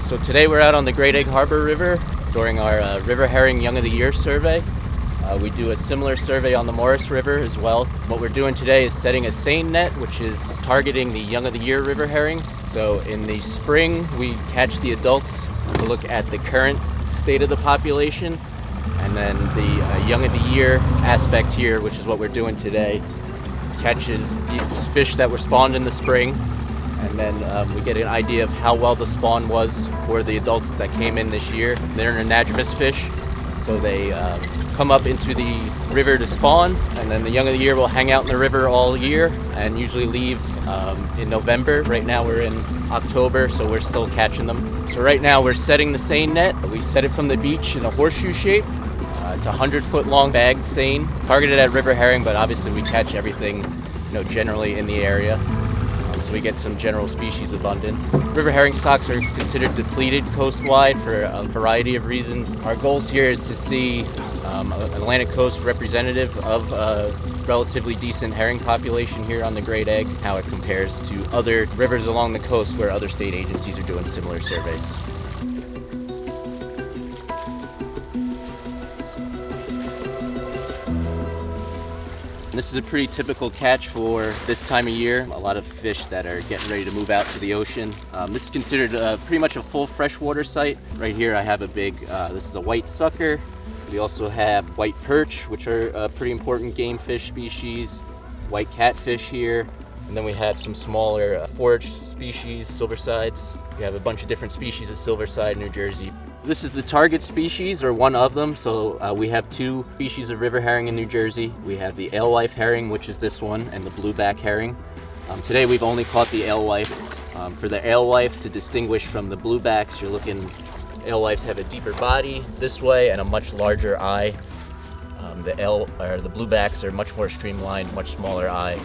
So today we're out on the Great Egg Harbor River during our River Herring Young of the Year survey. We do a similar survey on the Morris River as well. What we're doing today is setting a seine net, which is targeting the Young of the Year river herring. So in the spring, we catch the adults to look at the current state of the population. And then the Young of the Year aspect here, which is what we're doing today, catches these fish that were spawned in the spring. And then we get an idea of how well the spawn was for the adults that came in this year. They're anadromous fish, so they come up into the river to spawn, and then the Young of the Year will hang out in the river all year and usually leave in November. Right now we're in October, so we're still catching them. So right now we're setting the seine net. We set it from the beach in a horseshoe shape. It's a 100-foot long bagged seine, targeted at river herring, but obviously we catch everything, generally in the area. So we get some general species abundance. River herring stocks are considered depleted coastwide for a variety of reasons. Our goals here is to see an Atlantic coast representative of a relatively decent herring population here on the Great Egg, how it compares to other rivers along the coast where other state agencies are doing similar surveys. This is a pretty typical catch for this time of year. A lot of fish that are getting ready to move out to the ocean. This is considered pretty much a full freshwater site. Right here I have a big, this is a white sucker. We also have white perch, which are a pretty important game fish species. White catfish here. And then we have some smaller forage species, silversides. We have a bunch of different species of silverside in New Jersey. This is the target species, or one of them. So we have two species of river herring in New Jersey. We have the alewife herring, which is this one, and the blueback herring. Today we've only caught the alewife. For the alewife, to distinguish from the bluebacks, you're looking, alewifes have a deeper body this way and a much larger eye. The bluebacks are much more streamlined, much smaller eye.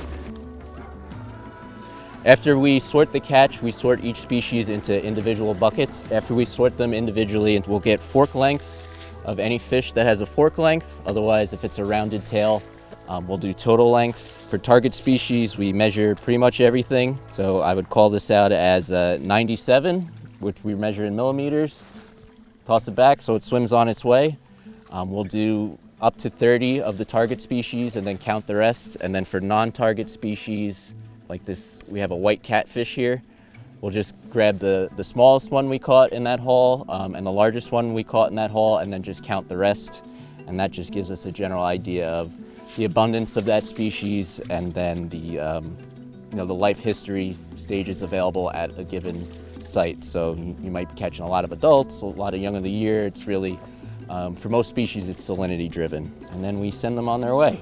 After we sort the catch, we sort each species into individual buckets. After we sort them individually, we'll get fork lengths of any fish that has a fork length. Otherwise, if it's a rounded tail, we'll do total lengths. For target species, we measure pretty much everything. So I would call this out as 97, which we measure in millimeters. Toss it back so it swims on its way. We'll do up to 30 of the target species and then count the rest. And then for non-target species, like this, we have a white catfish here. We'll just grab the smallest one we caught in that haul and the largest one we caught in that haul, and then just count the rest. And that just gives us a general idea of the abundance of that species, and then the life history stages available at a given site. So you might be catching a lot of adults, a lot of Young of the Year. It's really, for most species, it's salinity driven. And then we send them on their way.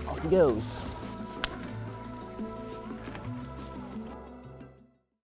Off he goes.